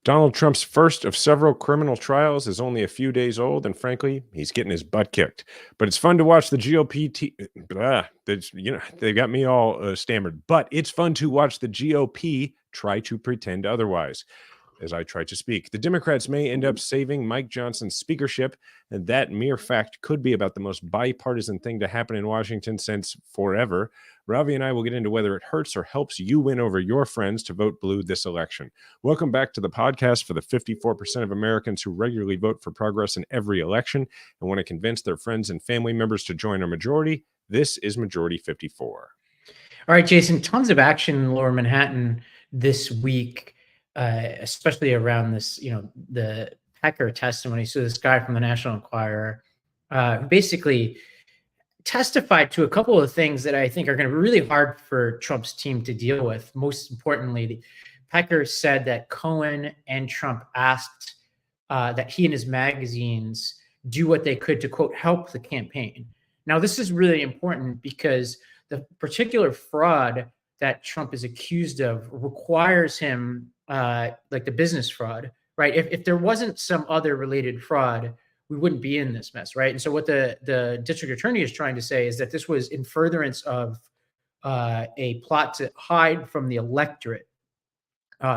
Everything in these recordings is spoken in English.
Donald Trump's first of several criminal trials is only a few days old, and frankly, he's getting his butt kicked. But it's fun to watch the GOP. They got me all stammered. But it's fun to watch the GOP try to pretend otherwise. As I try to speak, the Democrats may end up saving Mike Johnson's speakership, and that mere fact could be about the most bipartisan thing to happen in Washington since forever. Ravi and I will get into whether it hurts or helps you win over your friends to vote blue this election. Welcome back to the podcast for the 54% of Americans who regularly vote for progress in every election and want to convince their friends and family members to join our majority. This is Majority 54. All right, Jason, tons of action in Lower Manhattan this week. Especially around this, the Pecker testimony. So this guy from the National Enquirer basically testified to a couple of things that I think are going to be really hard for Trump's team to deal with. Most importantly, Pecker said that Cohen and Trump asked that he and his magazines do what they could to, quote, help the campaign. Now, this is really important because the particular fraud that Trump is accused of requires him like the business fraud, right? If there wasn't some other related fraud, we wouldn't be in this mess, right? And so what the district attorney is trying to say is that this was in furtherance of a plot to hide from the electorate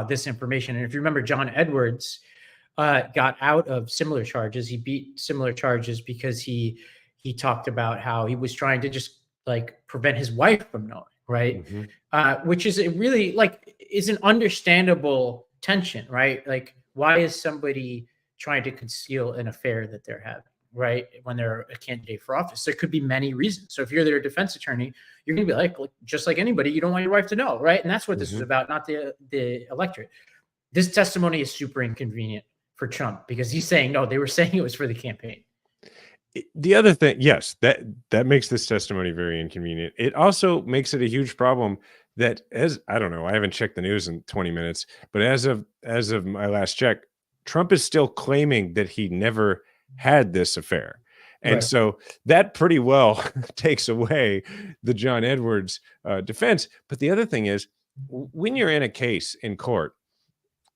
this information. And if you remember, John Edwards got out of similar charges. He beat similar charges because he talked about how he was trying to just like prevent his wife from knowing, right? Mm-hmm. Which is really is an understandable tension, right? Like, why is somebody trying to conceal an affair that they're having, right? When they're a candidate for office, there could be many reasons. So if you're their defense attorney, you're going to be like, just like anybody, you don't want your wife to know, right? And that's what this is about, not the electorate. This testimony is super inconvenient for Trump because he's saying, no, they were saying it was for the campaign. The other thing, yes, that makes this testimony very inconvenient. It also makes it a huge problem that, I don't know, I haven't checked the news in 20 minutes, but as of my last check, Trump is still claiming that he never had this affair. And right. So that pretty well takes away the John Edwards defense. But the other thing is, when you're in a case in court,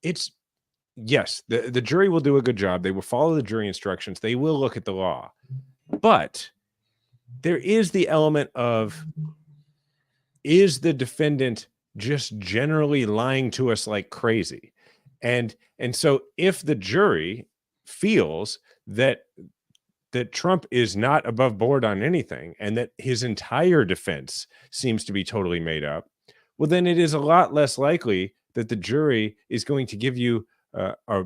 yes, the jury will do a good job. They will follow the jury instructions. They will look at the law. But there is the element of, is the defendant just generally lying to us like crazy? And so if the jury feels that Trump is not above board on anything and that his entire defense seems to be totally made up, well, then it is a lot less likely that the jury is going to give you a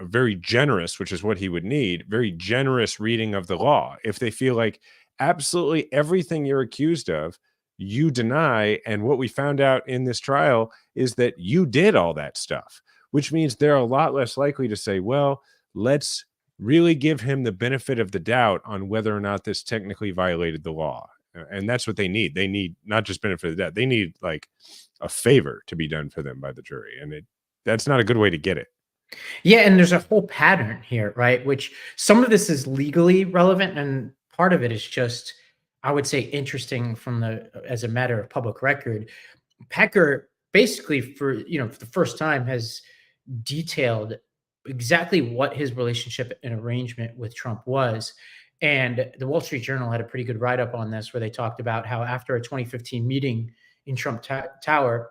very generous, which is what he would need, very generous reading of the law. If they feel like absolutely everything you're accused of, you deny, and what we found out in this trial is that you did all that stuff, which means they're a lot less likely to say, well, let's really give him the benefit of the doubt on whether or not this technically violated the law. And that's what they need. They need not just benefit of the doubt. They need like a favor to be done for them by the jury. And that's not a good way to get it. Yeah. And there's a whole pattern here, right? Which some of this is legally relevant. And part of it is just, I would say, interesting as a matter of public record. Pecker basically for the first time has detailed exactly what his relationship and arrangement with Trump was. And the Wall Street Journal had a pretty good write-up on this where they talked about how after a 2015 meeting in Trump Tower,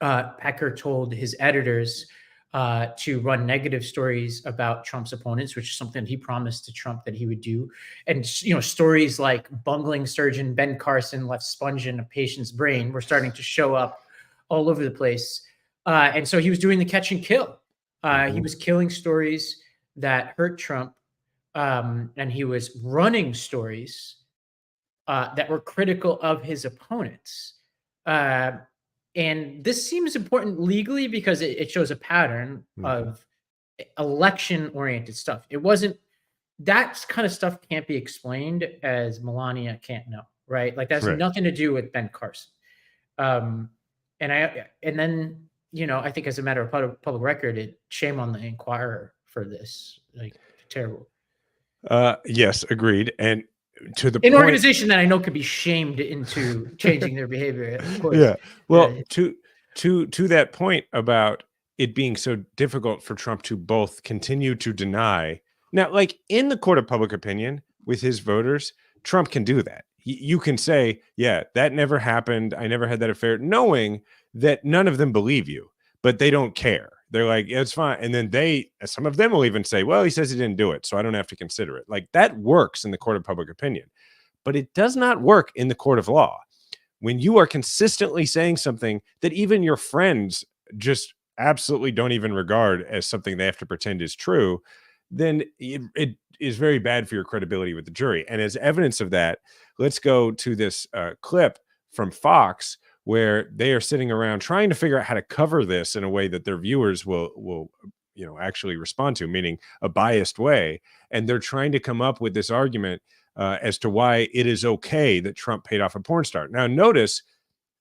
Pecker told his editors to run negative stories about Trump's opponents, which is something he promised to Trump that he would do. And, stories like bungling surgeon Ben Carson left sponge in a patient's brain were starting to show up all over the place. And so he was doing the catch and kill. He was killing stories that hurt Trump. And he was running stories that were critical of his opponents. And this seems important legally because it shows a pattern of election-oriented stuff. It wasn't, that kind of stuff can't be explained as Melania can't know, right? Like that's nothing to do with Ben Carson. And then, I think as a matter of public record, shame on the Enquirer for this, like terrible. Yes, agreed. And to the an organization that I know could be shamed into changing their behavior. Of course. Yeah. Well, to that point about it being so difficult for Trump to both continue to deny. Now, like in the court of public opinion with his voters, Trump can do that. You can say, yeah, that never happened. I never had that affair, knowing that none of them believe you, but they don't care. They're like, yeah, it's fine. And then some of them will even say, well, he says he didn't do it, so I don't have to consider it. Like that works in the court of public opinion, but it does not work in the court of law. When you are consistently saying something that even your friends just absolutely don't even regard as something they have to pretend is true, then it is very bad for your credibility with the jury. And as evidence of that, let's go to this clip from Fox, where they are sitting around trying to figure out how to cover this in a way that their viewers will actually respond to, meaning a biased way. And they're trying to come up with this argument as to why it is okay that Trump paid off a porn star. Now, notice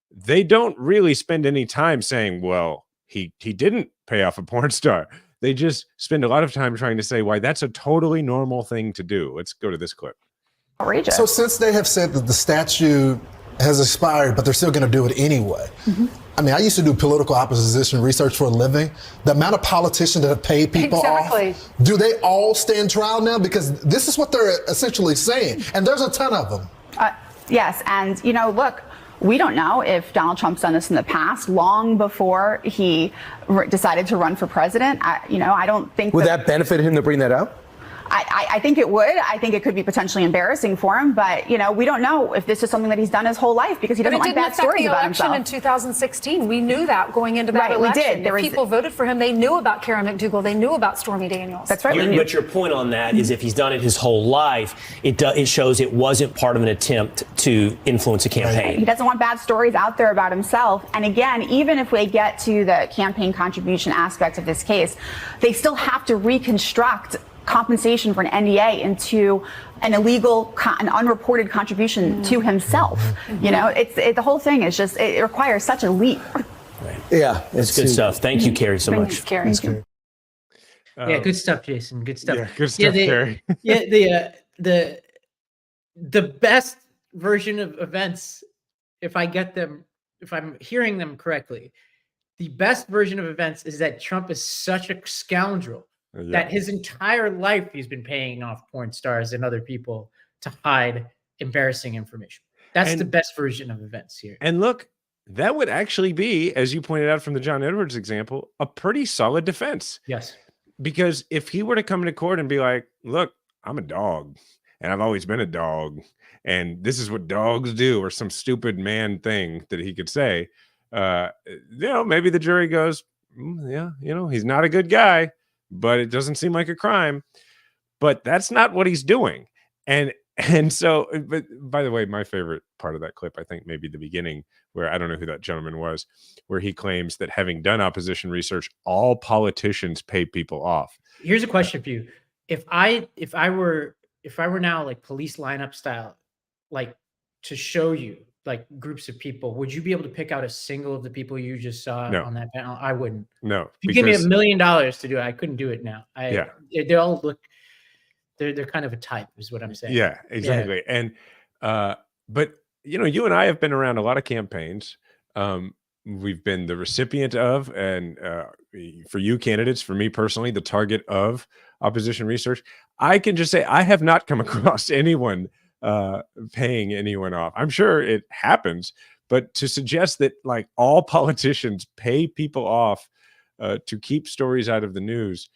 they don't really spend any time saying, well, he didn't pay off a porn star. They just spend a lot of time trying to say why that's a totally normal thing to do. Let's go to this clip. Outrageous. So since they have said that the statute has expired, but they're still going to do it anyway. I mean, I used to do political opposition research for a living. The amount of politicians that have paid people off, do they all stand trial now? Because this is what they're essentially saying. And there's a ton of them. Yes. And, look, we don't know if Donald Trump's done this in the past, long before he decided to run for president. I don't think would that benefit him to bring that up? I think it would. I think it could be potentially embarrassing for him, but we don't know if this is something that he's done his whole life, because he doesn't like bad stories about himself. But it didn't affect the election in 2016. We knew that going into that election. We did. If people voted for him, they knew about Karen McDougal. They knew about Stormy Daniels. That's right. But your point on that is, if he's done it his whole life, it shows it wasn't part of an attempt to influence a campaign. He doesn't want bad stories out there about himself. And again, even if we get to the campaign contribution aspect of this case, they still have to reconstruct compensation for an NDA into an illegal, an unreported contribution to himself. The whole thing is just, it requires such a leap. Right. Yeah, it's good stuff. Thank you, Carrie, so much. Carrie. Yeah, good stuff, Jason. Good stuff. Yeah, good stuff, Carrie. The best version of events, if I'm hearing them correctly, the best version of events is that Trump is such a scoundrel that his entire life he's been paying off porn stars and other people to hide embarrassing information. That's the best version of events here. And look, that would actually be, as you pointed out from the John Edwards example, a pretty solid defense. Yes. Because if he were to come into court and be like, look, I'm a dog and I've always been a dog and this is what dogs do, or some stupid man thing that he could say, maybe the jury goes, he's not a good guy, but it doesn't seem like a crime. But that's not what he's doing. And so, but by the way, my favorite part of that clip, I think maybe the beginning, where I don't know who that gentleman was, where he claims that having done opposition research, all politicians pay people off. Here's a question for you. If I were now like police lineup style, like to show you like groups of people, would you be able to pick out a single of the people you just saw on that panel? I wouldn't. No. If you give me $1 million to do it, I couldn't do it now. They all look, they're kind of a type, is what I'm saying. Yeah, exactly. Yeah. And but you and I have been around a lot of campaigns. We've been the recipient of, and for you candidates, for me personally, the target of opposition research. I can just say I have not come across anyone paying anyone off. I'm sure it happens, but to suggest that like all politicians pay people off to keep stories out of the news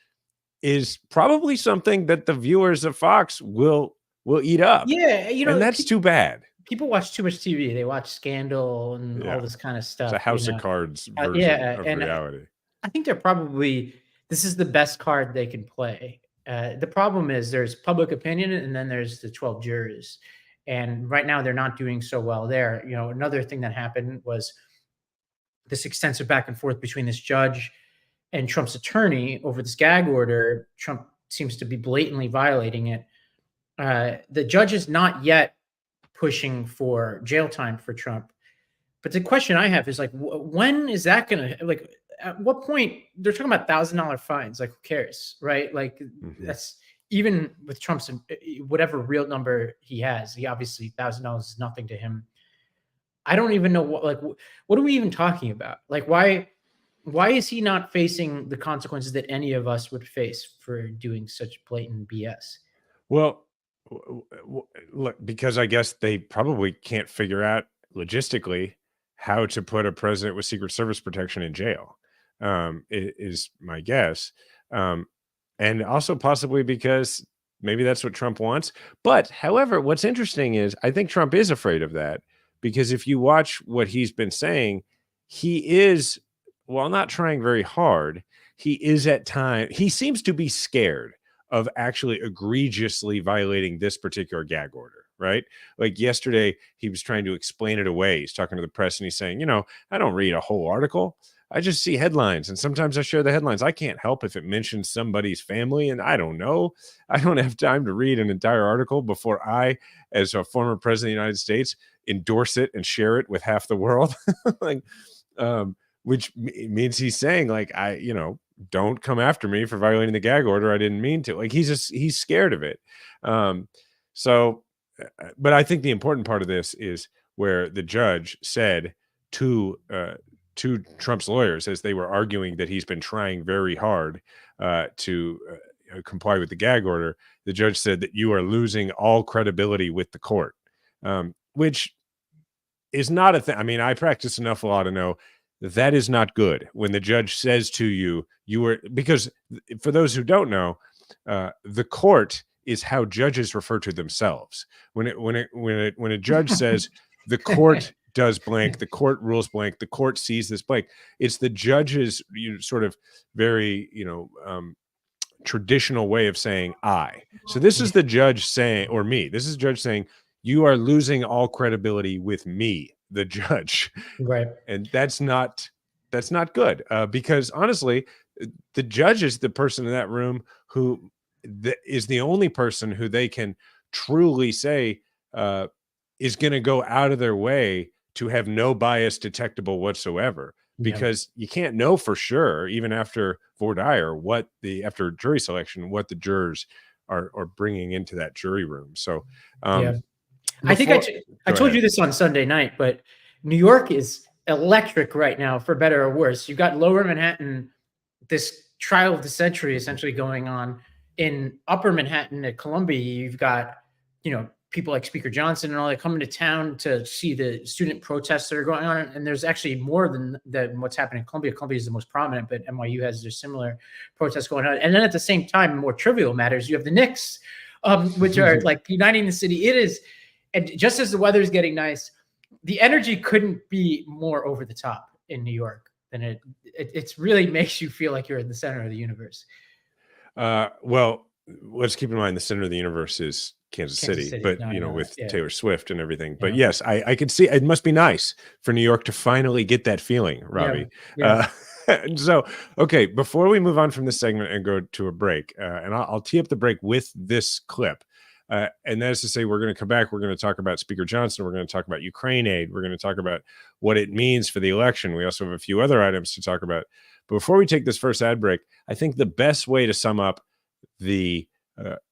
is probably something that the viewers of Fox will eat up. Yeah, and that's too bad. People watch too much TV. They watch Scandal and all this kind of stuff. It's a House of Cards version of reality. I think this is the best card they can play. The problem is there's public opinion and then there's the 12 jurors. And right now they're not doing so well there. Another thing that happened was this extensive back and forth between this judge and Trump's attorney over this gag order. Trump seems to be blatantly violating it. The judge is not yet pushing for jail time for Trump. But the question I have is like, when is that going to, like, at what point they're talking about $1,000 fines? Like, who cares, right? Like, that's even with Trump's whatever real number he has. He obviously $1,000 is nothing to him. I don't even know what are we even talking about? Like, why Why is he not facing the consequences that any of us would face for doing such blatant BS? Well, look, because I guess they probably can't figure out logistically how to put a president with Secret Service protection in jail, is my guess. And also possibly because maybe that's what Trump wants. But however, what's interesting is I think Trump is afraid of that, because if you watch what he's been saying, he is, while not trying very hard, he is at times, he seems to be scared of actually egregiously violating this particular gag order, right? Like yesterday, he was trying to explain it away. He's talking to the press and he's saying, I don't read a whole article. I just see headlines, and sometimes I share the headlines. I can't help if it mentions somebody's family, and I don't know. I don't have time to read an entire article before I, as a former president of the United States, endorse it and share it with half the world. Which means he's saying, like, don't come after me for violating the gag order. I didn't mean to. Like, he's scared of it. But I think the important part of this is where the judge said to Trump's lawyers, as they were arguing that he's been trying very hard to comply with the gag order, the judge said that you are losing all credibility with the court, which is not a thing. I mean, I practice enough law to know that is not good when the judge says to you, because for those who don't know, the court is how judges refer to themselves. When a judge says the court does blank, the court rules blank, the court sees this blank, it's the judge's sort of very traditional way of saying I. So this is the judge saying, or me, this is the judge saying, you are losing all credibility with me, the judge. Right. And that's not good, because honestly, the judge is the person in that room who is the only person who they can truly say is going to go out of their way to have no bias detectable whatsoever, because you can't know for sure, even after voir dire, after jury selection, what the jurors are bringing into that jury room. So I think I told you this on Sunday night, but New York is electric right now, for better or worse. You've got Lower Manhattan, this trial of the century essentially going on. In Upper Manhattan at Columbia, you've got, people like Speaker Johnson and all that coming to town to see the student protests that are going on. And there's actually more than what's happening in Columbia. Columbia is the most prominent, but NYU has their similar protests going on. And then at the same time, more trivial matters, you have the Knicks, which are like uniting the city. It is, and just as the weather is getting nice, the energy couldn't be more over the top in New York than it really makes you feel like you're in the center of the universe. Well, let's keep in mind the center of the universe is Kansas City, but with Taylor Swift and everything. But yes, I could see it must be nice for New York to finally get that feeling, Ravi. So, okay, before we move on from this segment and go to a break, and I'll tee up the break with this clip. And that is to say, we're going to come back. We're going to talk about Speaker Johnson. We're going to talk about Ukraine aid. We're going to talk about what it means for the election. We also have a few other items to talk about. But before we take this first ad break, I think the best way to sum up the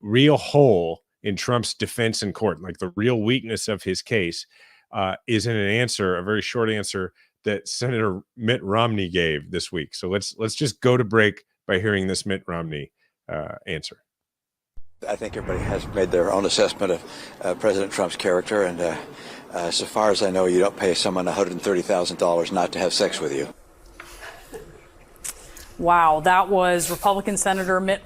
real hole in Trump's defense in court, like the real weakness of his case, is in an answer, a very short answer that Senator Mitt Romney gave this week. So let's just go to break by hearing this Mitt Romney answer. I think everybody has made their own assessment of President Trump's character, and so far as I know, you don't pay someone $130,000 not to have sex with you. Wow, that was Republican Senator Mitt.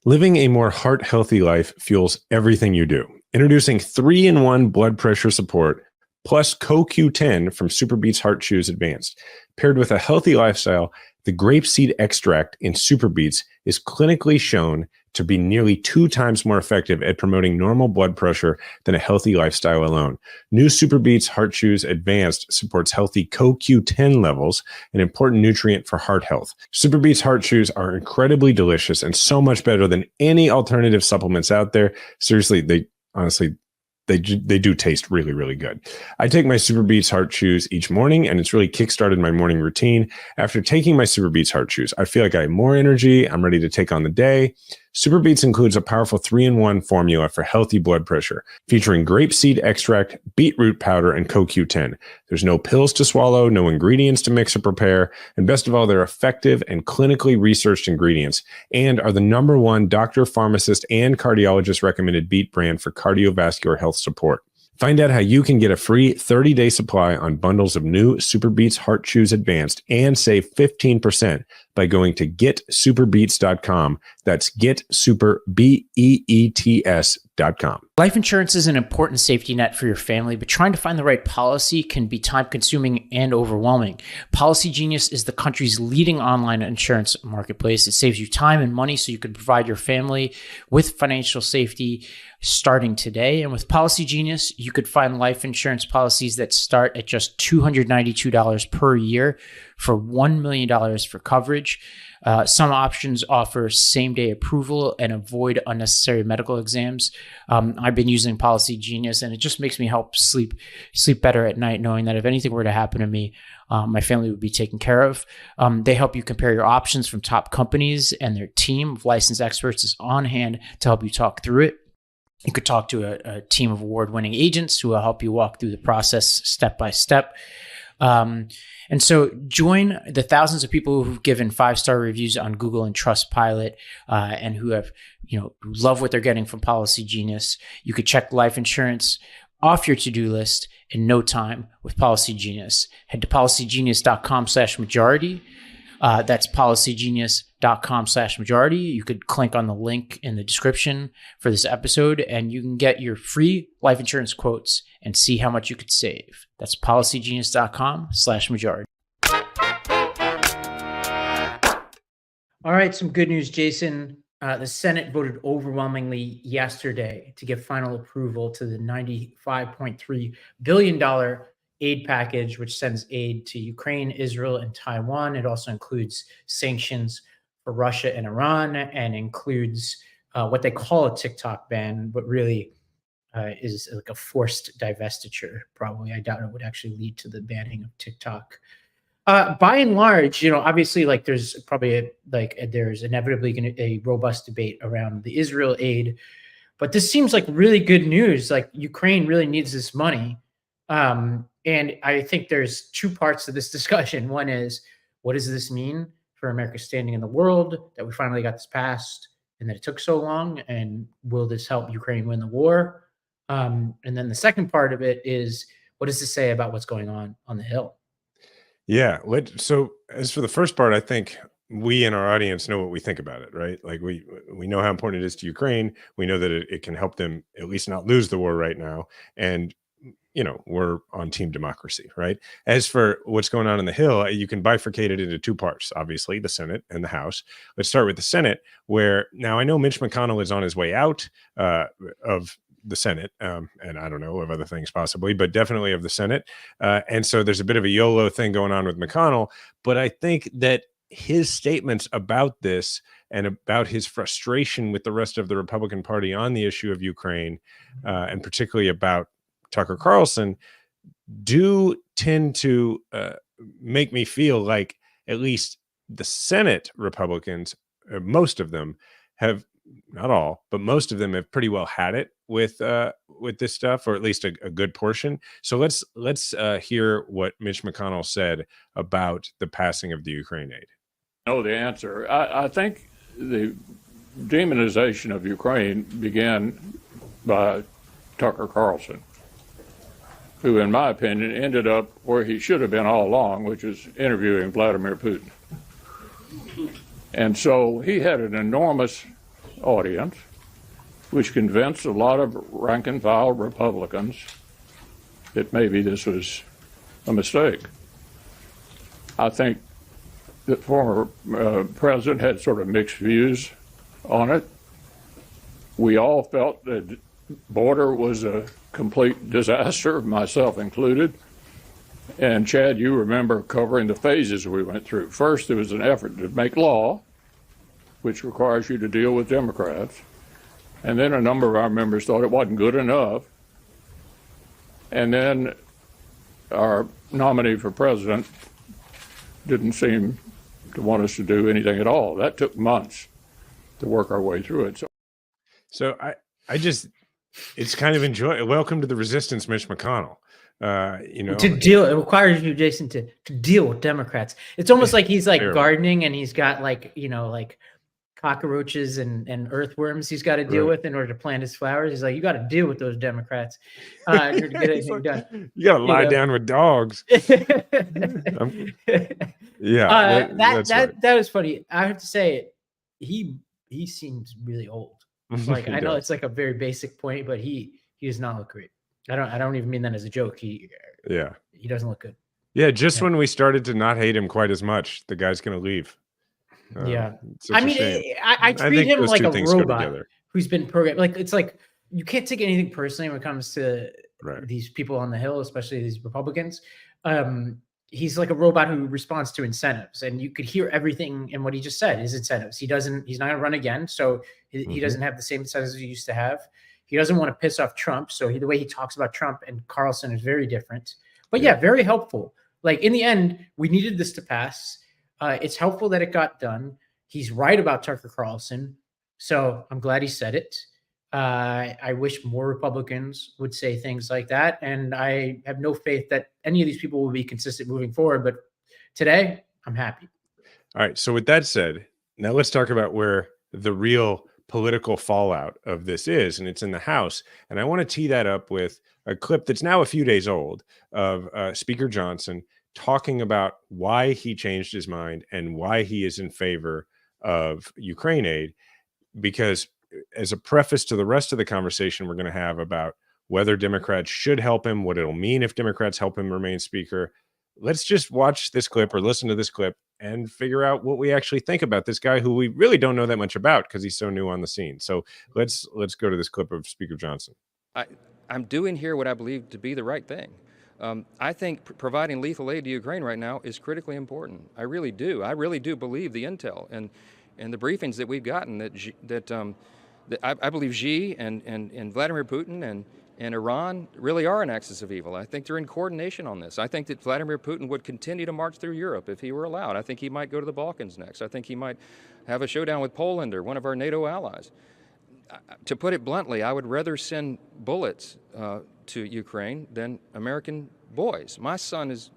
Living a more heart-healthy life fuels everything you do. Introducing 3-in-1 blood pressure support plus CoQ10 from SuperBeets Heart Chews Advanced. Paired with a healthy lifestyle, the grapeseed extract in SuperBeets is clinically shown to be nearly 2 times more effective at promoting normal blood pressure than a healthy lifestyle alone. New SuperBeets Heart Chews Advanced supports healthy CoQ10 levels, an important nutrient for heart health. SuperBeets Heart Chews are incredibly delicious and so much better than any alternative supplements out there. Seriously, they do taste really, really good. I take my SuperBeets Heart Chews each morning, and it's really kickstarted my morning routine. After taking my SuperBeets Heart Chews, I feel like I have more energy. I'm ready to take on the day. Super Beets includes a powerful 3-in-1 formula for healthy blood pressure, featuring grapeseed extract, beetroot powder, and CoQ10. There's no pills to swallow, no ingredients to mix or prepare, and best of all, they're effective and clinically researched ingredients, and are the #1 doctor, pharmacist, and cardiologist recommended beet brand for cardiovascular health support. Find out how you can get a free 30-day supply on bundles of new Super Beets Heart Chews Advanced and save 15% by going to getsuperbeets.com. That's getsuperbeets.com. Life insurance is an important safety net for your family, but trying to find the right policy can be time-consuming and overwhelming. Policy Genius is the country's leading online insurance marketplace. It saves you time and money so you can provide your family with financial safety starting today. And with Policy Genius, you could find life insurance policies that start at just $292 per year for $1 million for coverage. Some options offer same-day approval and avoid unnecessary medical exams. I've been using Policy Genius, and it just makes me help sleep better at night, knowing that if anything were to happen to me, my family would be taken care of. They help you compare your options from top companies, and their team of licensed experts is on hand to help you talk through it. You could talk to a team of award-winning agents who will help you walk through the process step by step. And so join the thousands of people who've given 5-star reviews on Google and Trustpilot, and who have, love what they're getting from Policy Genius. You could check life insurance off your to-do list in no time with Policy Genius. Head to policygenius.com/majority. That's policygenius.com/majority. You could click on the link in the description for this episode, and you can get your free life insurance quotes and see how much you could save. That's policygenius.com/majority. All right, some good news, Jason. The Senate voted overwhelmingly yesterday to give final approval to the $95.3 billion aid package, which sends aid to Ukraine, Israel, and Taiwan. It also includes sanctions for Russia and Iran, and includes what they call a TikTok ban, but really is like a forced divestiture. Probably, I doubt it would actually lead to the banning of TikTok. By and large, obviously, like there's probably there's inevitably going to a robust debate around the Israel aid, but this seems like really good news. Like Ukraine really needs this money. And I think there's two parts to this discussion. One is, what does this mean for America's standing in the world that we finally got this passed and that it took so long? And will this help Ukraine win the war? And then the second part of it is, what does this say about what's going on the Hill? Yeah. So as for the first part, I think we in our audience know what we think about it, right? Like we know how important it is to Ukraine. We know that it can help them at least not lose the war right now. And we're on team democracy, right? As for what's going on in the Hill, you can bifurcate it into two parts, obviously, the Senate and the House. Let's start with the Senate, where now I know Mitch McConnell is on his way out of the Senate, and I don't know, of other things possibly, but definitely of the Senate. And so there's a bit of a YOLO thing going on with McConnell, but I think that his statements about this and about his frustration with the rest of the Republican Party on the issue of Ukraine, and particularly about Tucker Carlson, do tend to make me feel like at least the Senate Republicans, most of them have, not all, but most of them have pretty well had it with this stuff, or at least a good portion. So let's hear what Mitch McConnell said about the passing of the Ukraine aid. Know the answer. I think the demonization of Ukraine began by Tucker Carlson, who, in my opinion, ended up where he should have been all along, which is interviewing Vladimir Putin. And so he had an enormous audience, which convinced a lot of rank and file Republicans that maybe this was a mistake. I think the former president had sort of mixed views on it. We all felt that the border was a complete disaster, myself included. And Chad, you remember covering the phases we went through. First, there was an effort to make law, which requires you to deal with Democrats. And then a number of our members thought it wasn't good enough. And then our nominee for president didn't seem to want us to do anything at all. That took months. to work our way through it. So I just, it's kind of welcome to the resistance, Mitch McConnell. To deal, it requires you, Jason, to deal with Democrats. It's almost like he's like gardening and he's got like cockroaches and earthworms he's got to deal with in order to plant his flowers. He's like, you got to deal with those Democrats in order to get anything done. You got to lie down with dogs. Yeah, that was funny. I have to say, he seems really old. Like I know it's like a very basic point, but he does not look great. I don't even mean that as a joke. He doesn't look good. Yeah, when we started to not hate him quite as much, the guy's gonna leave. I mean, I treat him like a robot who's been programmed. Like it's like you can't take anything personally when it comes to these people on the Hill, especially these Republicans. He's like a robot who responds to incentives, and you could hear everything in what he just said. His incentives. He's not going to run again, so he doesn't have the same incentives he used to have. He doesn't want to piss off Trump, so the way he talks about Trump and Carlson is very different. But yeah, very helpful. Like in the end, we needed this to pass. It's helpful that it got done. He's right about Tucker Carlson, so I'm glad he said it. I wish more Republicans would say things like that, and I have no faith that any of these people will be consistent moving forward. But today, I'm happy. All right. So with that said, now let's talk about where the real political fallout of this is, and it's in the House. And I want to tee that up with a clip that's now a few days old of Speaker Johnson talking about why he changed his mind and why he is in favor of Ukraine aid, because as a preface to the rest of the conversation we're going to have about whether Democrats should help him, what it'll mean if Democrats help him remain speaker, let's just watch this clip or listen to this clip and figure out what we actually think about this guy who we really don't know that much about because he's so new on the scene. So let's go to this clip of Speaker Johnson. I'm doing here what I believe to be the right thing. I think providing lethal aid to Ukraine right now is critically important. I really do. I really do believe the intel and the briefings that we've gotten that I believe Xi and Vladimir Putin and Iran really are an axis of evil. I think they're in coordination on this. I think that Vladimir Putin would continue to march through Europe if he were allowed. I think he might go to the Balkans next. I think he might have a showdown with Poland or one of our NATO allies. To put it bluntly, I would rather send bullets to Ukraine than American boys. My son is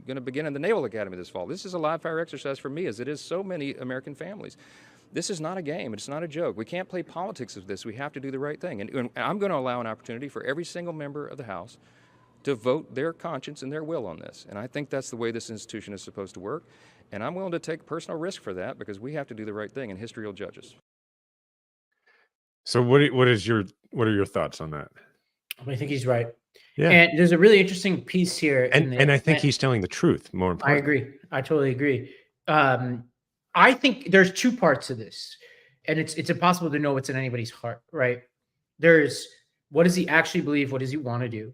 going to begin in the Naval Academy this fall. This is a live fire exercise for me, as it is so many American families. This is not a game. It's not a joke. We can't play politics of this. We have to do the right thing. And I'm going to allow an opportunity for every single member of the House to vote their conscience and their will on this. And I think that's the way this institution is supposed to work. And I'm willing to take personal risk for that because we have to do the right thing, and history will judge us. So what are your thoughts on that? I think he's right. Yeah. And there's a really interesting piece here. And I think he's telling the truth, more importantly. I agree. I totally agree. I think there's two parts to this, and it's impossible to know what's in anybody's heart, right? There's what does he actually believe? What does he want to do?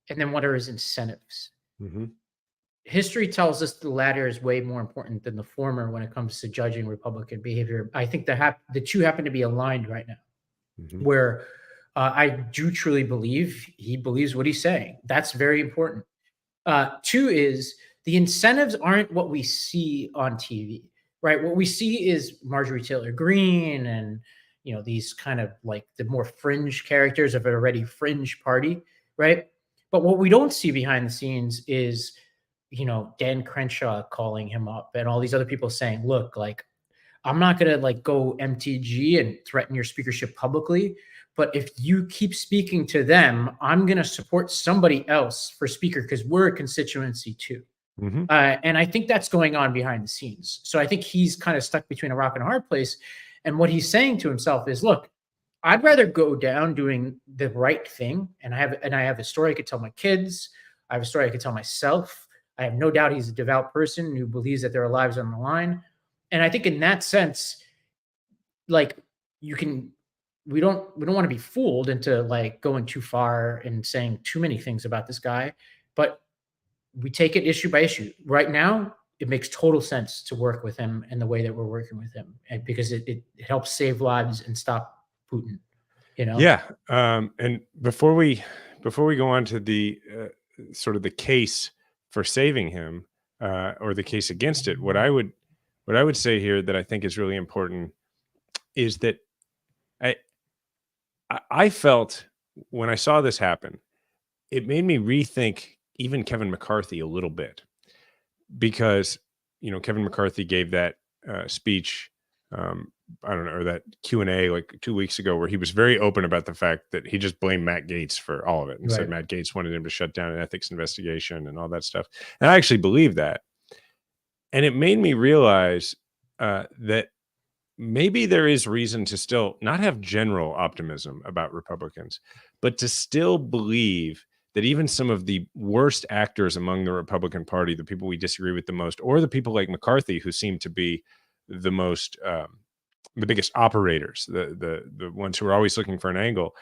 And then what are his incentives? Mm-hmm. History tells us the latter is way more important than the former when it comes to judging Republican behavior. I think the two happen to be aligned right now, mm-hmm. where I do truly believe he believes what he's saying. That's very important. Two is the incentives aren't what we see on TV. Right. What we see is Marjorie Taylor Greene and, these kind of like the more fringe characters of an already fringe party. Right. But what we don't see behind the scenes is, Dan Crenshaw calling him up and all these other people saying, look, like, I'm not going to like go MTG and threaten your speakership publicly. But if you keep speaking to them, I'm going to support somebody else for speaker because we're a constituency too. Mm-hmm. And I think that's going on behind the scenes. So I think he's kind of stuck between a rock and a hard place. And what he's saying to himself is, look, I'd rather go down doing the right thing. And I have a story I could tell my kids. I have a story I could tell myself. I have no doubt he's a devout person who believes that their lives are on the line. And I think in that sense, like we don't want to be fooled into like going too far and saying too many things about this guy, but we take it issue by issue. Right now, it makes total sense to work with him in the way that we're working with him, and because it helps save lives and stop Putin. Yeah. And before we go on to the sort of the case for saving him or the case against it, what I would say here that I think is really important is that I felt when I saw this happen, it made me rethink even Kevin McCarthy a little bit, because, Kevin McCarthy gave that speech, I don't know, or that Q&A like 2 weeks ago, where he was very open about the fact that he just blamed Matt Gaetz for all of it and said Matt Gaetz wanted him to shut down an ethics investigation and all that stuff. And I actually believe that. And it made me realize that maybe there is reason to still not have general optimism about Republicans, but to still believe that even some of the worst actors among the Republican Party, the people we disagree with the most, or the people like McCarthy, who seem to be the most, the biggest operators, the ones who are always looking for an angle,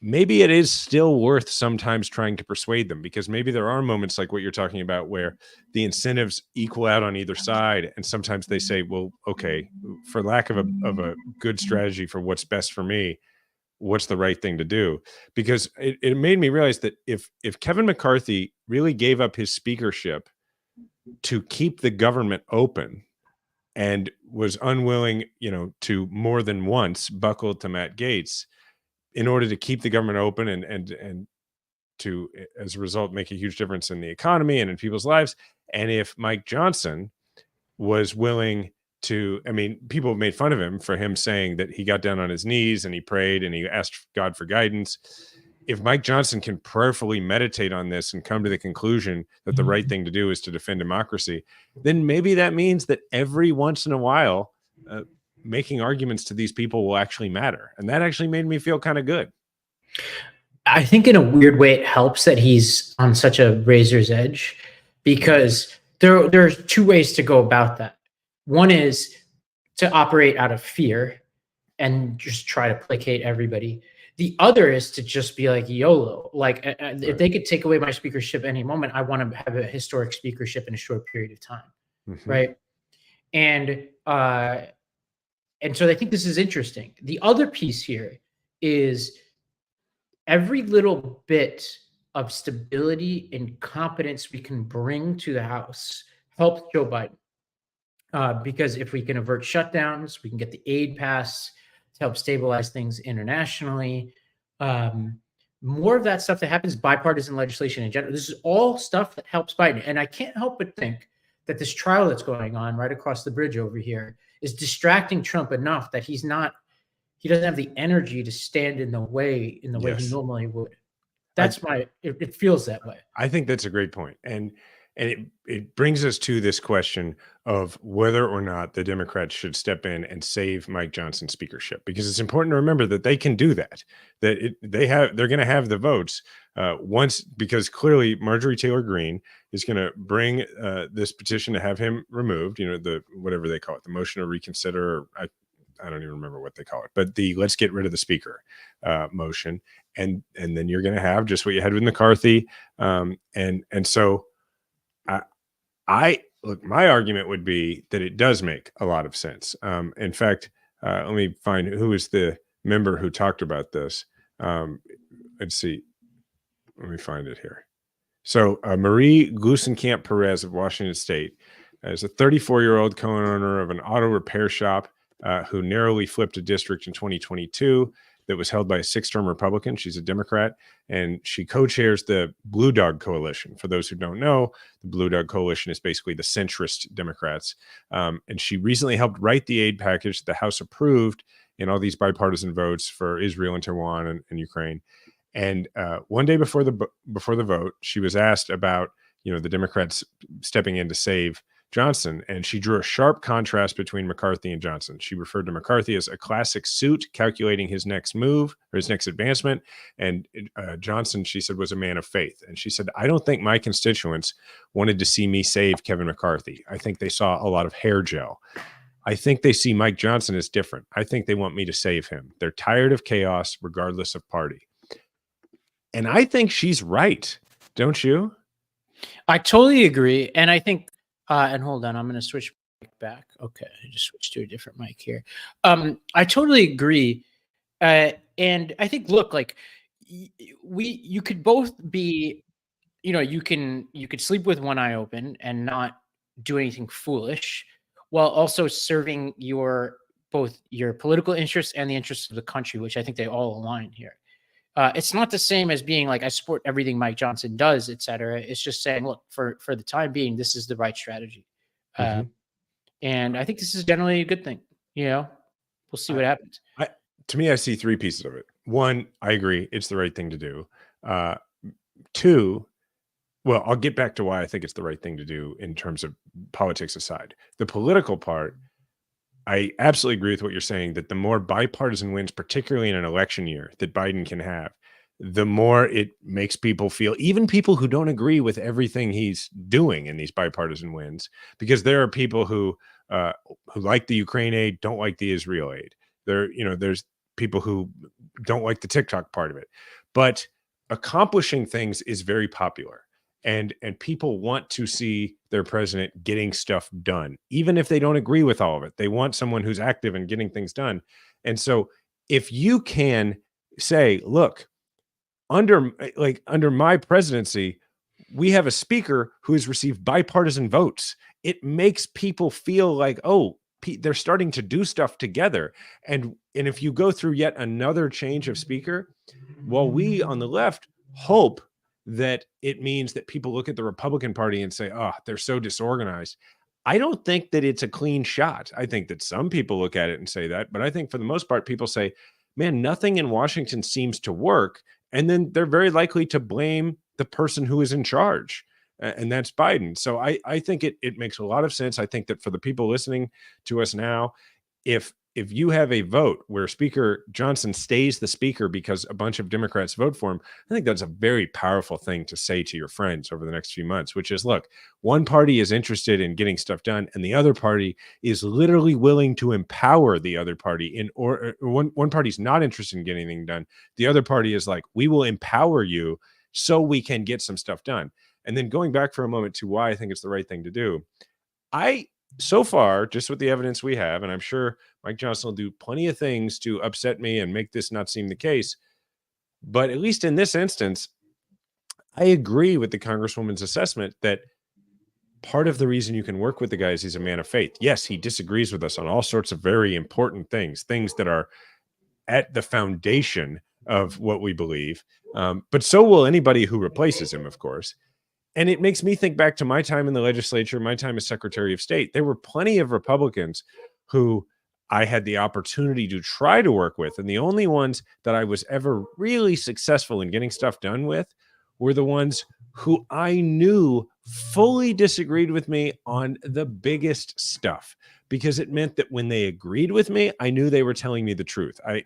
maybe it is still worth sometimes trying to persuade them, because maybe there are moments like what you're talking about where the incentives equal out on either side. And sometimes they say, well, okay, for lack of a good strategy for what's best for me, what's the right thing to do? Because it made me realize that if Kevin McCarthy really gave up his speakership to keep the government open and was unwilling, to more than once buckle to Matt Gaetz in order to keep the government open and to, as a result, make a huge difference in the economy and in people's lives. And if Mike Johnson was willing to, people made fun of him for him saying that he got down on his knees and he prayed and he asked God for guidance. If Mike Johnson can prayerfully meditate on this and come to the conclusion that the right thing to do is to defend democracy, then maybe that means that every once in a while, making arguments to these people will actually matter. And that actually made me feel kind of good. I think in a weird way, it helps that he's on such a razor's edge, because there's two ways to go about that. One is to operate out of fear and just try to placate everybody. The other is to just be like YOLO. Like, if they could take away my speakership any moment, I want to have a historic speakership in a short period of time. Mm-hmm. Right. And so I think this is interesting. The other piece here is every little bit of stability and competence we can bring to the House helps Joe Biden. Because if we can avert shutdowns, we can get the aid passed to help stabilize things internationally. More of that stuff that happens, bipartisan legislation in general. This is all stuff that helps Biden. And I can't help but think that this trial that's going on right across the bridge over here is distracting Trump enough that he doesn't have the energy to stand in the way he normally would. That's it feels that way. I think that's a great point. And it brings us to this question of whether or not the Democrats should step in and save Mike Johnson's speakership, because it's important to remember that they can do that, they're going to have the votes once, because clearly Marjorie Taylor Greene is going to bring this petition to have him removed, the whatever they call it, the motion to reconsider. I don't even remember what they call it, but the let's get rid of the speaker motion. And then you're going to have just what you had with McCarthy. And so look, my argument would be that it does make a lot of sense. In fact, let me find who is the member who talked about this. Let's see. Let me find it here. So Marie Glusenkamp Perez of Washington State is a 34-year-old co-owner of an auto repair shop who narrowly flipped a district in 2022 that was held by a 6-term Republican. She's a Democrat, and she co-chairs the Blue Dog Coalition. For those who don't know, the Blue Dog Coalition is basically the centrist Democrats. And she recently helped write the aid package that the House approved in all these bipartisan votes for Israel and Taiwan and Ukraine. And one day before the vote, she was asked about, the Democrats stepping in to save Johnson, and she drew a sharp contrast between McCarthy and Johnson. She referred to McCarthy as a classic suit calculating his next move or his next advancement, and Johnson, she said, was a man of faith. And she said, I don't think my constituents wanted to see me save Kevin McCarthy. I think they saw a lot of hair gel. I think they see Mike Johnson as different. I think they want me to save him. They're tired of chaos regardless of party. And I think she's right. Don't you? I totally agree. And I think and hold on, I'm going to switch mic back. Okay, I just switched to a different mic here. I totally agree, and I think, look, like you could both be, you could sleep with one eye open and not do anything foolish, while also serving your both your political interests and the interests of the country, which I think they all align here. It's not the same as being like, I support everything Mike Johnson does, et cetera. It's just saying, look, for the time being, this is the right strategy. And I think this is generally a good thing. We'll see what happens. To me, I see three pieces of it. One, I agree. It's the right thing to do. Two, well, I'll get back to why I think it's the right thing to do in terms of politics aside. The political part, I absolutely agree with what you're saying, that the more bipartisan wins, particularly in an election year, that Biden can have, the more it makes people feel, even people who don't agree with everything he's doing in these bipartisan wins, because there are people who like the Ukraine aid, don't like the Israel aid. There's people who don't like the TikTok part of it, but accomplishing things is very popular. And people want to see their president getting stuff done, even if they don't agree with all of it. They want someone who's active and getting things done. And so if you can say, look, under my presidency, we have a speaker who has received bipartisan votes, it makes people feel like, oh, they're starting to do stuff together. And if you go through yet another change of speaker, well, we on the left hope that it means that people look at the Republican Party and say, oh, they're so disorganized. I don't think that it's a clean shot. I think that some people look at it and say that, but I think for the most part, people say, man, nothing in Washington seems to work. And then they're very likely to blame the person who is in charge, and that's Biden. So I think it makes a lot of sense. I think that for the people listening to us now, if you have a vote where Speaker Johnson stays the speaker because a bunch of Democrats vote for him, I think that's a very powerful thing to say to your friends over the next few months, which is, look, one party is interested in getting stuff done, and the other party is literally willing to empower the other party or one party's not interested in getting anything done. The other party is like, we will empower you so we can get some stuff done. And then going back for a moment to why I think it's the right thing to do, so far, just with the evidence we have, and I'm sure Mike Johnson will do plenty of things to upset me and make this not seem the case, but at least in this instance, I agree with the Congresswoman's assessment that part of the reason you can work with the guy is he's a man of faith. Yes, he disagrees with us on all sorts of very important things that are at the foundation of what we believe, but so will anybody who replaces him, of course. And it makes me think back to my time in the legislature, my time as Secretary of State. There were plenty of Republicans who I had the opportunity to try to work with. And the only ones that I was ever really successful in getting stuff done with were the ones who I knew fully disagreed with me on the biggest stuff, because it meant that when they agreed with me, I knew they were telling me the truth. I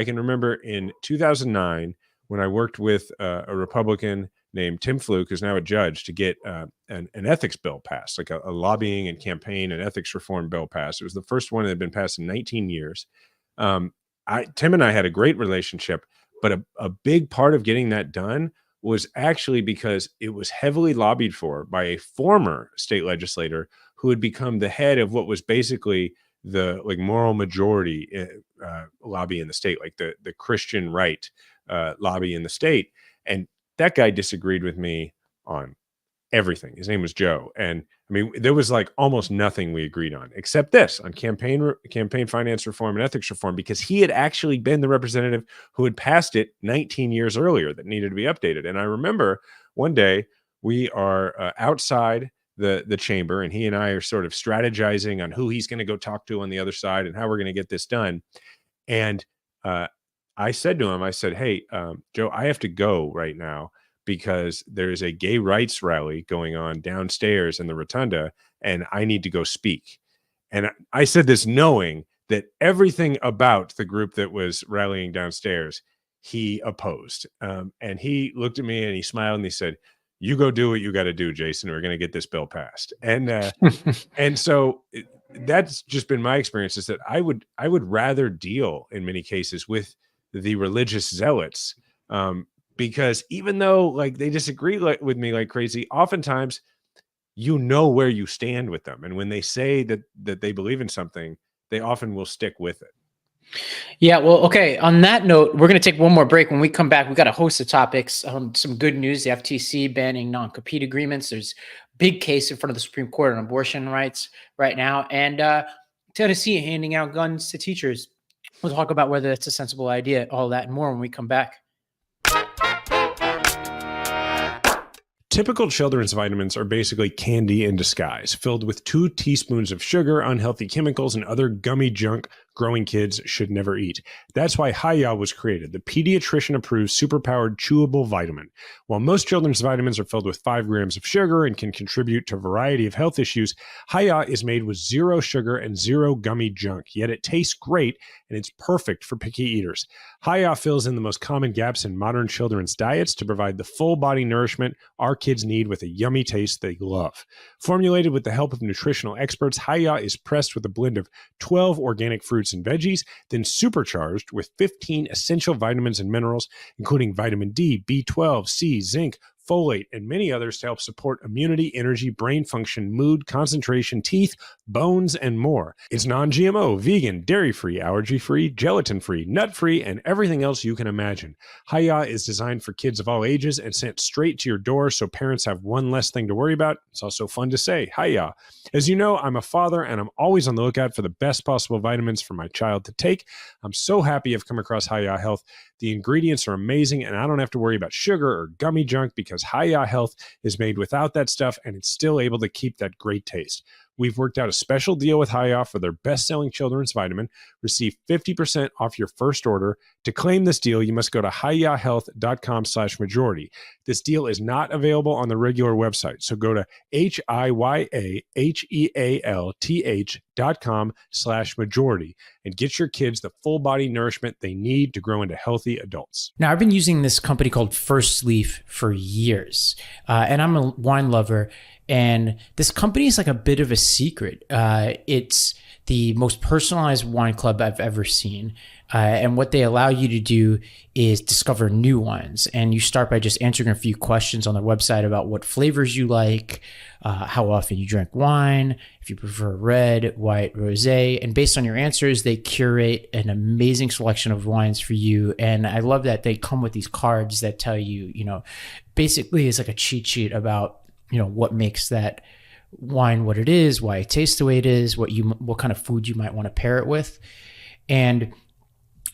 can remember in 2009 when I worked with a Republican named Tim Fluke, who's now a judge, to get an ethics bill passed, like a lobbying and campaign and ethics reform bill passed. It was the first one that had been passed in 19 years. Tim and I had a great relationship, but a big part of getting that done was actually because it was heavily lobbied for by a former state legislator who had become the head of what was basically the moral majority lobby in the state, like the Christian right lobby in the state. And that guy disagreed with me on everything. His name was Joe. And I mean, there was like almost nothing we agreed on except this, on campaign finance reform and ethics reform, because he had actually been the representative who had passed it 19 years earlier that needed to be updated. And I remember one day we are outside the chamber, and he and I are sort of strategizing on who he's going to go talk to on the other side and how we're going to get this done. And I said to him, I said, hey, Joe, I have to go right now because there's a gay rights rally going on downstairs in the rotunda, and I need to go speak. And I said this knowing that everything about the group that was rallying downstairs, he opposed. And he looked at me and he smiled and he said, you go do what you got to do, Jason. We're going to get this bill passed. And and so that's just been my experience, is that I would rather deal in many cases with the religious zealots, because even though like they disagree with me like crazy, oftentimes you know where you stand with them, and when they say that they believe in something, they often will stick with it. Yeah, well, okay. On that note, we're going to take one more break. When we come back, we've got a host of topics. Some good news: the FTC banning non-compete agreements. There's a big case in front of the Supreme Court on abortion rights right now, and Tennessee handing out guns to teachers. We'll talk about whether it's a sensible idea, all that and more when we come back. Typical children's vitamins are basically candy in disguise, filled with 2 teaspoons of sugar, unhealthy chemicals, and other gummy junk growing kids should never eat. That's why Hi-Ya was created, the pediatrician-approved superpowered chewable vitamin. While most children's vitamins are filled with 5 grams of sugar and can contribute to a variety of health issues, Hi-Ya is made with 0 sugar and 0 gummy junk, yet it tastes great and it's perfect for picky eaters. Hi-Ya fills in the most common gaps in modern children's diets to provide the full body nourishment our kids need with a yummy taste they love. Formulated with the help of nutritional experts, Hi-Ya is pressed with a blend of 12 organic fruits and veggies, then supercharged with 15 essential vitamins and minerals, including vitamin D, B12, C, zinc, folate, and many others to help support immunity, energy, brain function, mood, concentration, teeth, bones, and more. It's non-GMO, vegan, dairy-free, allergy-free, gelatin-free, nut-free, and everything else you can imagine. Hi-Ya is designed for kids of all ages and sent straight to your door so parents have one less thing to worry about. It's also fun to say, Hi-Ya. As you know, I'm a father, and I'm always on the lookout for the best possible vitamins for my child to take. I'm so happy I've come across Hi-Ya Health. The ingredients are amazing, and I don't have to worry about sugar or gummy junk because Hi-Ya Health is made without that stuff, and it's still able to keep that great taste. We've worked out a special deal with Hi-Ya for their best-selling children's vitamin. Receive 50% off your first order. To claim this deal, you must go to hiyahealth.com/majority. This deal is not available on the regular website, so go to hiyahealth.com/majority and get your kids the full body nourishment they need to grow into healthy adults. Now, I've been using this company called First Leaf for years, and I'm a wine lover. And this company is like a bit of a secret. It's the most personalized wine club I've ever seen. And what they allow you to do is discover new wines. And you start by just answering a few questions on their website about what flavors you like, how often you drink wine, if you prefer red, white, rosé. And based on your answers, they curate an amazing selection of wines for you. And I love that they come with these cards that tell you, basically it's like a cheat sheet about what makes that wine what it is, why it tastes the way it is, what kind of food you might want to pair it with. And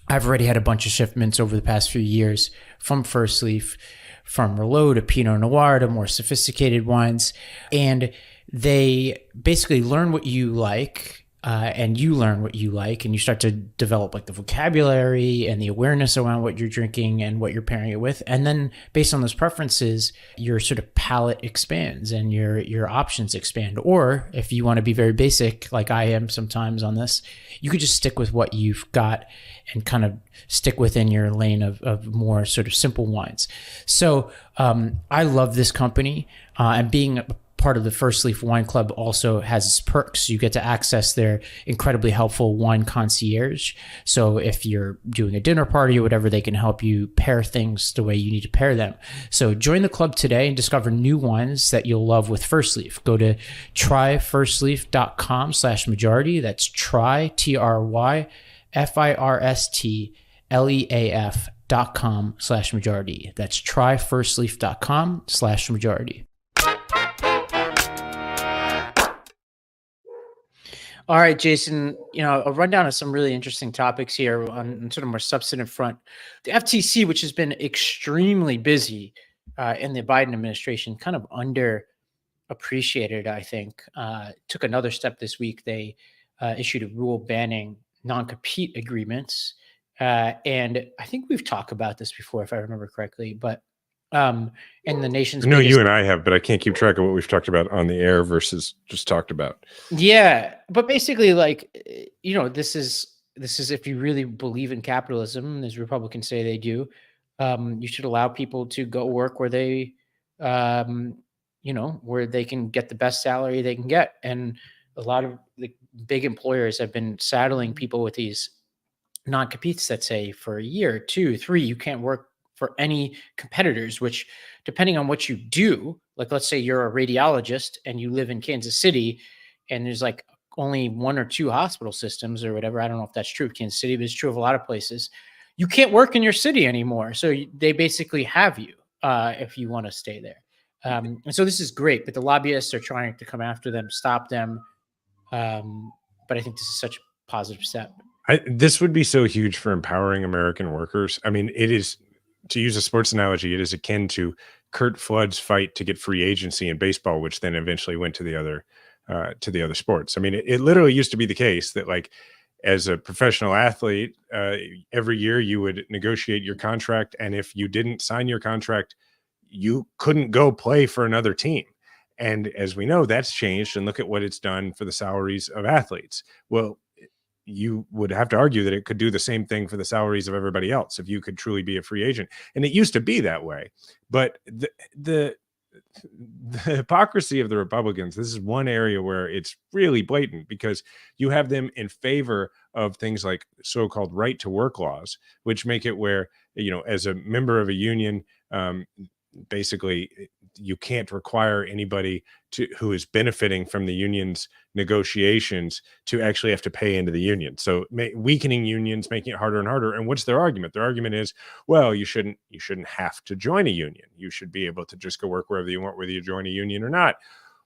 I've already had a bunch of shipments over the past few years from First Leaf, from Merlot to Pinot Noir to more sophisticated wines. And they basically learn what you like, and you learn what you like, and you start to develop like the vocabulary and the awareness around what you're drinking and what you're pairing it with. And then based on those preferences, your sort of palate expands and your options expand. Or if you want to be very basic, like I am sometimes on this, you could just stick with what you've got and kind of stick within your lane of more sort of simple wines. So I love this company, and being part of the First Leaf Wine Club also has its perks. You get to access their incredibly helpful wine concierge. So if you're doing a dinner party or whatever, they can help you pair things the way you need to pair them. So join the club today and discover new wines that you'll love with First Leaf. Go to tryfirstleaf.com/majority. That's try, TRYFIRSTLEAF.com/majority. That's tryfirstleaf.com/majority. All right, Jason, a rundown of some really interesting topics here on sort of more substantive front. The FTC, which has been extremely busy in the Biden administration, kind of underappreciated, I think, took another step this week. They issued a rule banning non-compete agreements. And I think we've talked about this before, if I remember correctly, but and the nation's No, you and I have, but I can't keep track of what we've talked about on the air versus just talked about. Yeah, but basically, this is if you really believe in capitalism, as Republicans say they do, you should allow people to go work where they, where they can get the best salary they can get. And a lot of the big employers have been saddling people with these non-competes that say for a year, 2, 3, you can't work for any competitors, which depending on what you do, like let's say you're a radiologist and you live in Kansas City and there's like only 1 or 2 hospital systems or whatever. I don't know if that's true of Kansas City, but it's true of a lot of places. You can't work in your city anymore. So they basically have you if you want to stay there. And so this is great, but the lobbyists are trying to come after them, stop them. But but I think this is such a positive step. This would be so huge for empowering American workers. I mean, it is, to use a sports analogy, it is akin to Curt Flood's fight to get free agency in baseball, which then eventually went to the other sports. I mean, it literally used to be the case that, like, as a professional athlete, every year you would negotiate your contract, and if you didn't sign your contract, you couldn't go play for another team. And as we know, that's changed, and look at what it's done for the salaries of athletes. Well, you would have to argue that it could do the same thing for the salaries of everybody else if you could truly be a free agent. And it used to be that way. But the hypocrisy of the Republicans, this is one area where it's really blatant, because you have them in favor of things like so-called right to work laws, which make it where, as a member of a union, basically you can't require anybody who is benefiting from the union's negotiations to actually have to pay into the union. So weakening unions, making it harder and harder. And what's their argument? Their argument is, well, you shouldn't have to join a union. You should be able to just go work wherever you want, whether you join a union or not.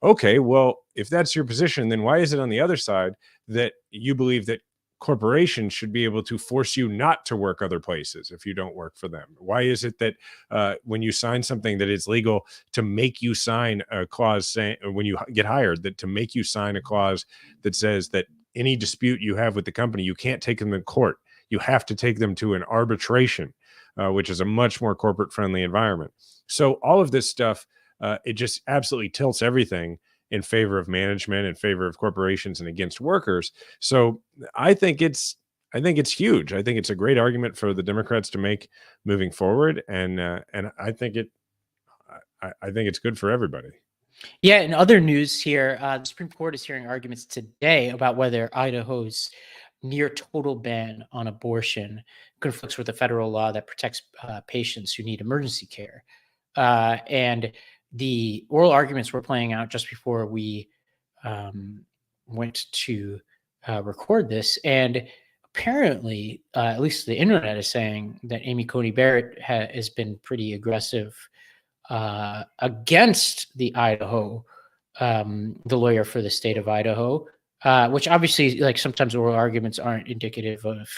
Okay, well, if that's your position, then why is it on the other side that you believe that corporations should be able to force you not to work other places if you don't work for them? Why is it that when you sign something that it's legal to make you sign a clause saying, when you get hired, that to make you sign a clause that says that any dispute you have with the company, you can't take them to court. You have to take them to an arbitration, which is a much more corporate friendly environment. So all of this stuff, it just absolutely tilts everything in favor of management, in favor of corporations, and against workers. So I think it's huge. I think it's a great argument for the Democrats to make moving forward, and I think it's good for everybody. Yeah. In other news here, the Supreme Court is hearing arguments today about whether Idaho's near total ban on abortion conflicts with a federal law that protects patients who need emergency care, and the oral arguments were playing out just before we went to record this. And apparently, at least the internet is saying that Amy Coney Barrett has been pretty aggressive against the Idaho, the lawyer for the state of Idaho, which obviously, like, sometimes oral arguments aren't indicative of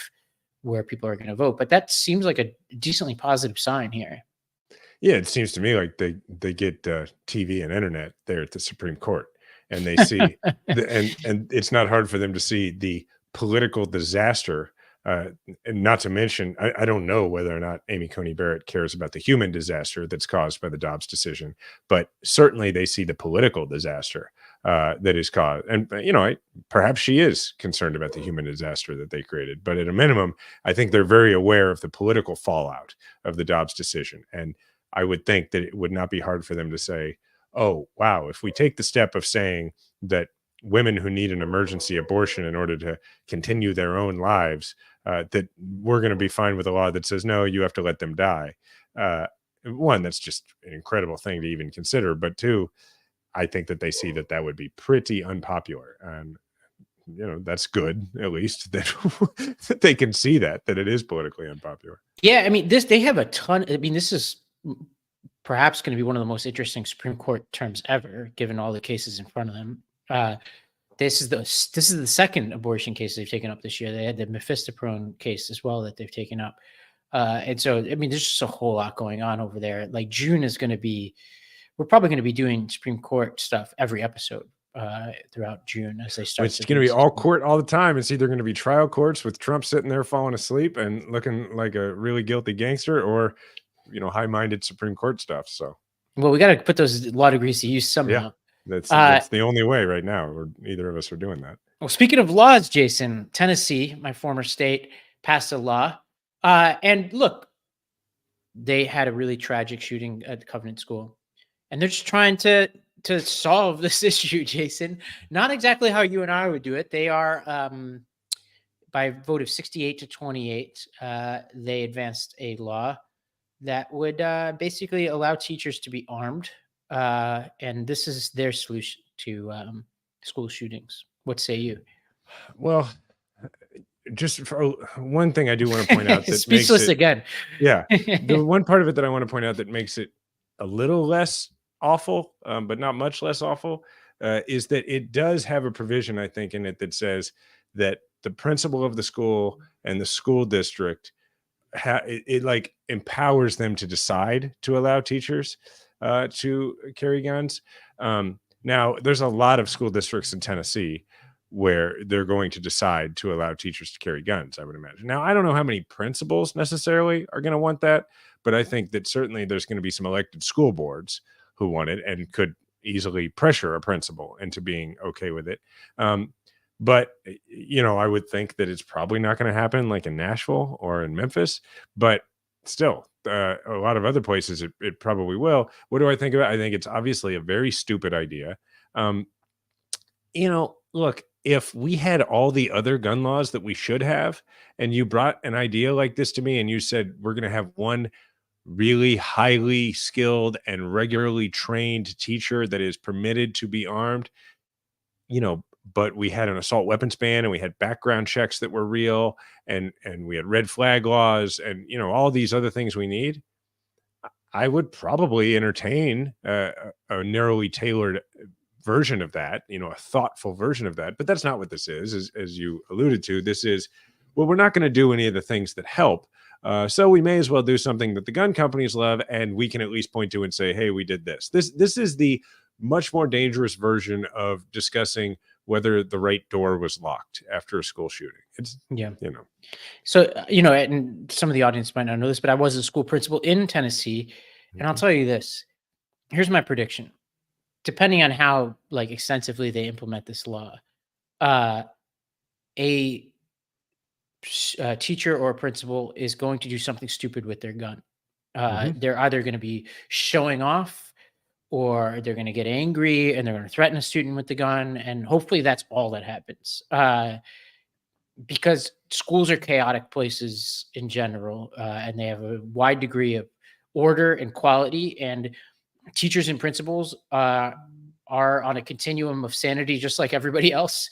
where people are going to vote. But that seems like a decently positive sign here. Yeah, it seems to me like they get TV and internet there at the Supreme Court, and they see and it's not hard for them to see the political disaster. And not to mention, I don't know whether or not Amy Coney Barrett cares about the human disaster that's caused by the Dobbs decision, but certainly they see the political disaster that is caused. And perhaps she is concerned about the human disaster that they created, but at a minimum, I think they're very aware of the political fallout of the Dobbs decision. And I would think that it would not be hard for them to say, oh, wow, if we take the step of saying that women who need an emergency abortion in order to continue their own lives, that we're going to be fine with a law that says, no, you have to let them die. One, that's just an incredible thing to even consider. But two, I think that they see that would be pretty unpopular. And, that's good, at least, that they can see that it is politically unpopular. Yeah, I mean, they have a ton. I mean, this is perhaps going to be one of the most interesting Supreme Court terms ever, given all the cases in front of them. This is the second abortion case they've taken up this year. They had the mephistoprone case as well that they've taken up, and so I mean, there's just a whole lot going on over there. Like, June is going to be, we're probably going to be doing Supreme Court stuff every episode throughout June as they start. It's going to be all court all the time. It's either going to be trial courts with Trump sitting there falling asleep and looking like a really guilty gangster, or high-minded Supreme Court stuff. So, well, we got to put those law degrees to use somehow. Yeah, that's the only way right now. Or neither of us are doing that. Well, speaking of laws, Jason, Tennessee, my former state, passed a law. And look, they had a really tragic shooting at the Covenant School, and they're just trying to solve this issue, Jason. Not exactly how you and I would do it. They are, by a vote of 68 to 28, they advanced a law that would basically allow teachers to be armed. And this is their solution to school shootings. What say you? Well, just for one thing I do want to point out that speechless again. Yeah. The one part of it that I want to point out that makes it a little less awful, but not much less awful, is that it does have a provision, I think, in it that says that the principal of the school and the school district it like empowers them to decide to allow teachers to carry guns. Now, there's a lot of school districts in Tennessee where they're going to decide to allow teachers to carry guns, I would imagine. Now, I don't know how many principals necessarily are going to want that, but I think that certainly there's going to be some elected school boards who want it and could easily pressure a principal into being okay with it. But, I would think that it's probably not going to happen like in Nashville or in Memphis, but still, a lot of other places it probably will. What do I think about it? I think it's obviously a very stupid idea. Look, if we had all the other gun laws that we should have, and you brought an idea like this to me and you said, we're going to have one really highly skilled and regularly trained teacher that is permitted to be armed, but we had an assault weapons ban and we had background checks that were real and we had red flag laws and, all these other things we need, I would probably entertain a narrowly tailored version of that, a thoughtful version of that. But that's not what this is, as you alluded to. This is, well, we're not going to do any of the things that help. So we may as well do something that the gun companies love and we can at least point to and say, hey, we did this. This is the much more dangerous version of discussing whether the right door was locked after a school shooting. It's, So, and some of the audience might not know this, but I was a school principal in Tennessee. And I'll tell you this, here's my prediction. Depending on how extensively they implement this law, a teacher or a principal is going to do something stupid with their gun. They're either going to be showing off, or they're going to get angry and they're going to threaten a student with the gun. And hopefully that's all that happens. Because schools are chaotic places in general, and they have a wide degree of order and quality, and teachers and principals are on a continuum of sanity, just like everybody else.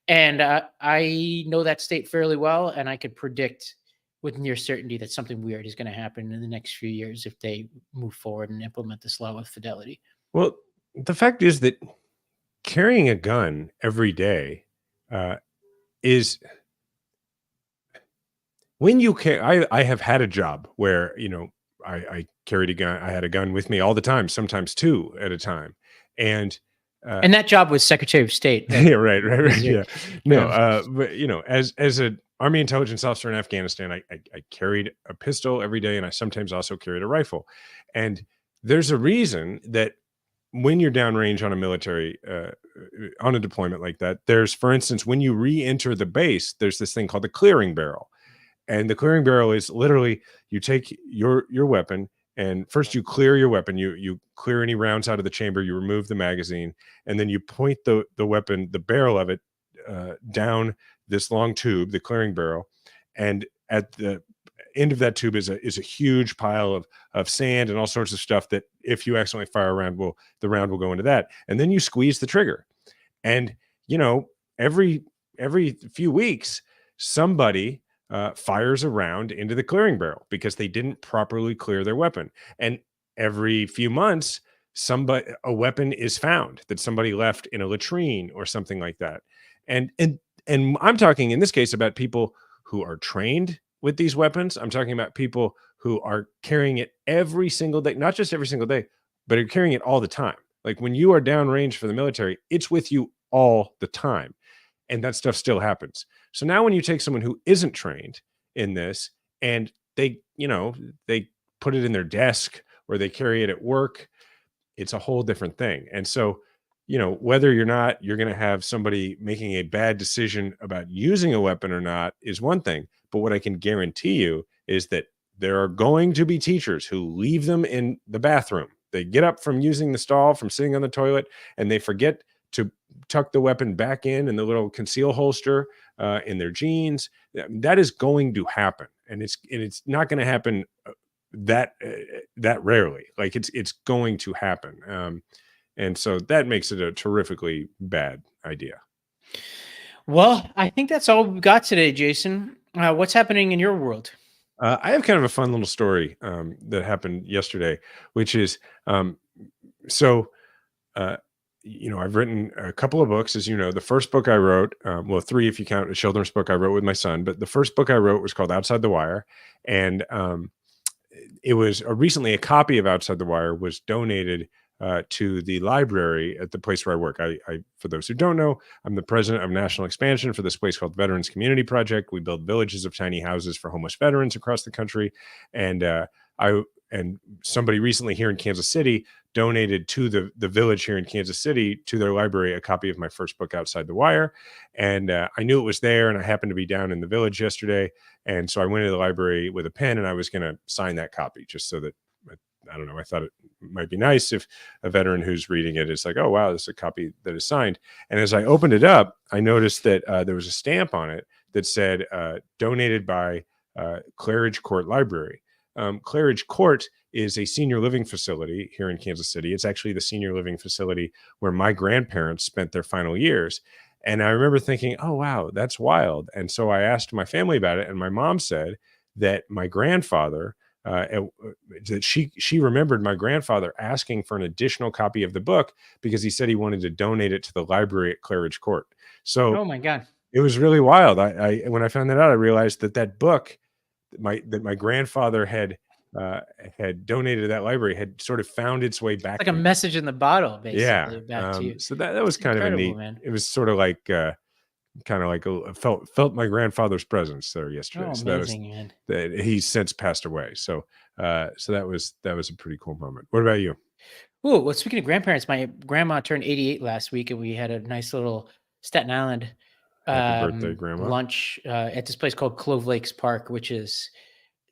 And I know that state fairly well, and I could predict with near certainty that something weird is going to happen in the next few years if they move forward and implement this law with fidelity. Well, the fact is that carrying a gun every day is when you carry. I have had a job where, I carried a gun. I had a gun with me all the time, sometimes two at a time. And that job was Secretary of State. Yeah, right. Yeah. No, but as an Army intelligence officer in Afghanistan, I carried a pistol every day, and I sometimes also carried a rifle. And there's a reason that when you're downrange on a military, on a deployment like that, there's, for instance, when you re-enter the base, there's this thing called the clearing barrel. And the clearing barrel is literally, you take your weapon, and first you clear your weapon, you clear any rounds out of the chamber, you remove the magazine, and then you point the weapon, the barrel of it, down this long tube, the clearing barrel, and at the end of that tube is a huge pile of sand and all sorts of stuff that if you accidentally fire a round, the round will go into that. And then you squeeze the trigger. And every few weeks, somebody fires a round into the clearing barrel because they didn't properly clear their weapon. And every few months, a weapon is found that somebody left in a latrine or something like that. And I'm talking in this case about people who are trained with these weapons. I'm talking about people who are carrying it every single day, not just every single day, but are carrying it all the time. Like when you are downrange for the military, it's with you all the time. And that stuff still happens. So now when you take someone who isn't trained in this and they put it in their desk or they carry it at work, it's a whole different thing. And so, whether you're going to have somebody making a bad decision about using a weapon or not is one thing. But what I can guarantee you is that there are going to be teachers who leave them in the bathroom. They get up from using the stall, from sitting on the toilet, and they forget to tuck the weapon back in the little conceal holster in their jeans. That is going to happen, and it's not going to happen that rarely. Like it's going to happen, and so that makes it a terrifically bad idea. Well, I think that's all we've got today, Jason. What's happening in your world? I have kind of a fun little story that happened yesterday, which is I've written a couple of books, as you know. The first book I wrote, well, 3 if you count a children's book I wrote with my son, but the first book I wrote was called Outside the Wire. And it was recently a copy of Outside the Wire was donated to the library at the place where I work. I, for those who don't know, I'm the president of national expansion for this place called Veterans Community Project. We build villages of tiny houses for homeless veterans across the country. And somebody recently here in Kansas City donated to the village here in Kansas City, to their library, a copy of my first book, Outside the Wire. And I knew it was there, and I happened to be down in the village yesterday. And so I went to the library with a pen, and I was going to sign that copy just so that, I don't know, I thought it might be nice if a veteran who's reading it is like, oh, wow, this is a copy that is signed. And as I opened it up, I noticed that there was a stamp on it that said, donated by Claridge Court Library. Claridge Court is a senior living facility here in Kansas City. It's actually the senior living facility where my grandparents spent their final years. And I remember thinking, oh, wow, that's wild. And so I asked my family about it. And my mom said that my grandfather, that she remembered my grandfather asking for an additional copy of the book because he said he wanted to donate it to the library at Claridge Court. So, oh my God, it was really wild. I when I found that out, I realized that book that my grandfather had donated to that library had sort of found its way back. It's like a message in the bottle, basically. Yeah. Back to you. So that was kind of a neat. Man. It was sort of like felt my grandfather's presence there yesterday. Oh, so amazing, that he's since passed away. So that was a pretty cool moment. What about you? Oh, well, speaking of grandparents, my grandma turned 88 last week, and we had a nice little Staten Island Happy birthday, Grandma. lunch at this place called Clove Lakes Park, which is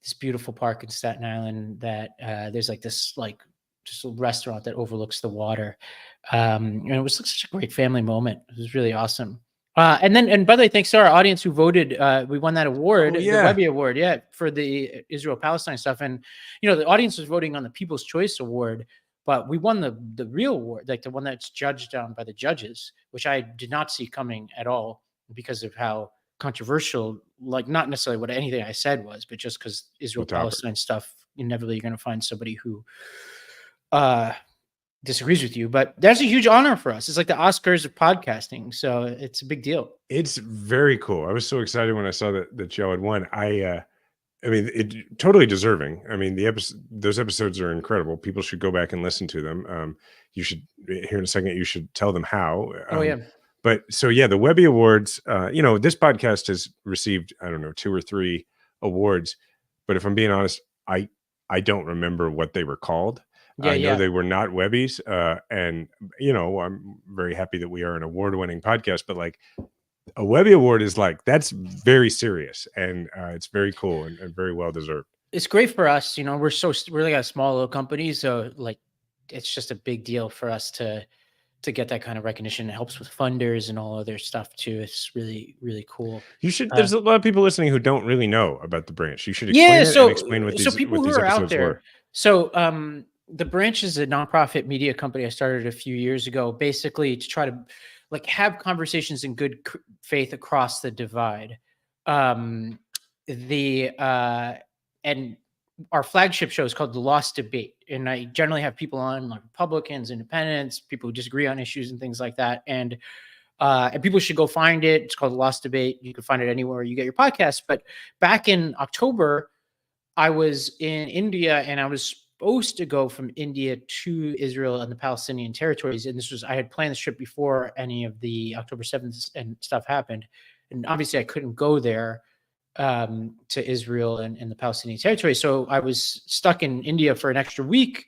this beautiful park in Staten Island that there's like this just a restaurant that overlooks the water. And it was such a great family moment. It was really awesome. And by the way, thanks to our audience who voted, we won that award, the Webby Award, for the Israel-Palestine stuff. And, the audience was voting on the People's Choice Award, but we won the real award, like the one that's judged by the judges, which I did not see coming at all because of how controversial, like not necessarily what anything I said was, but just because Israel-Palestine stuff, inevitably you're going to find somebody who disagrees with you. But that's a huge honor for us. It's like the Oscars of podcasting, so it's a big deal. It's very cool. I was so excited when I saw that Joe had won. I mean, it totally deserving. I mean, those episodes are incredible. People should go back and listen to them. You should, here in a second, you should tell them how. But so, the Webby Awards, this podcast has received, I don't know, 2 or 3 awards. But if I'm being honest, I don't remember what they were called. I know they were not Webbies. And, I'm very happy that we are an award-winning podcast. But like a Webby Award is that's very serious. And it's very cool and very well-deserved. It's great for us. We're really a small little company. So it's just a big deal for us to get that kind of recognition. It helps with funders and all other stuff too. It's really, really cool. You should. There's a lot of people listening who don't really know about the branch. You should explain it and explain what these people who are out there were. So the branch is a nonprofit media company I started a few years ago, basically to try to have conversations in good faith across the divide. And our flagship show is called The Lost Debate. And I generally have people on, like Republicans, independents, people who disagree on issues and things like that. And people should go find it. It's called The Lost Debate. You can find it anywhere you get your podcasts. But back in October, I was in India, and I was supposed to go from India to Israel and the Palestinian territories. And I had planned this trip before any of the October 7th and stuff happened. And obviously I couldn't go there to Israel and the Palestinian territory. So I was stuck in India for an extra week.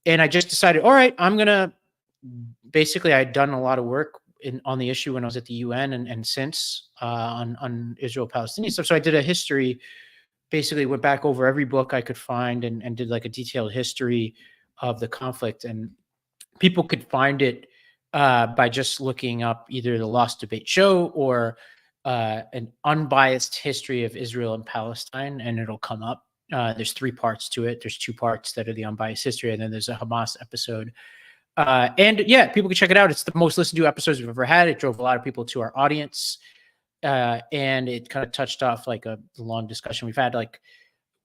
And I just decided, all right, I'm going to basically, I had done a lot of work on the issue when I was at the UN and since on Israel-Palestinian stuff. So I did a history, basically went back over every book I could find and did like a detailed history of the conflict. And people could find it by just looking up either the Lost Debate show or an unbiased history of Israel and Palestine, and it'll come up. There's 3 parts to it. There's 2 parts that are the unbiased history, and then there's a Hamas episode. And people can check it out. It's the most listened to episodes we've ever had. It drove a lot of people to our audience. And it kind of touched off like a long discussion we've had,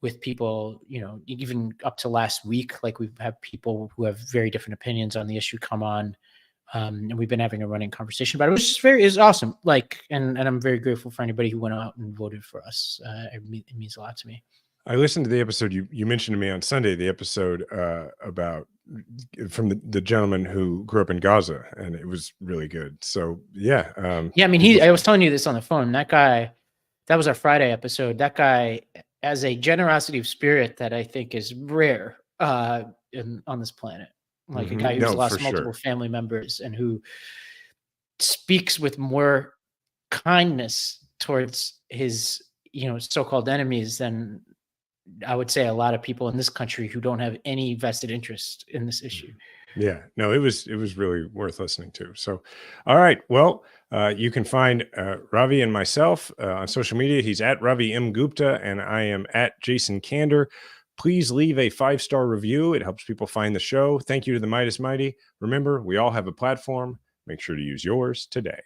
with people, even up to last week. We've had people who have very different opinions on the issue come on And we've been having a running conversation about it, which is awesome. Like, and I'm very grateful for anybody who went out and voted for us. It means a lot to me. I listened to the episode you mentioned to me on Sunday, the episode about from the gentleman who grew up in Gaza, and it was really good. So yeah. I mean, I was telling you this on the phone. That guy, that was our Friday episode. That guy has a generosity of spirit that I think is rare on this planet. Like a guy who's lost multiple family members and who speaks with more kindness towards his, so-called enemies than I would say a lot of people in this country who don't have any vested interest in this issue. Yeah, no, it was really worth listening to. So, all right. Well, you can find Ravi and myself on social media. He's at Ravi M. Gupta and I am at Jason Kander. Please leave a 5-star review. It helps people find the show. Thank you to the Midas Mighty. Remember, we all have a platform. Make sure to use yours today.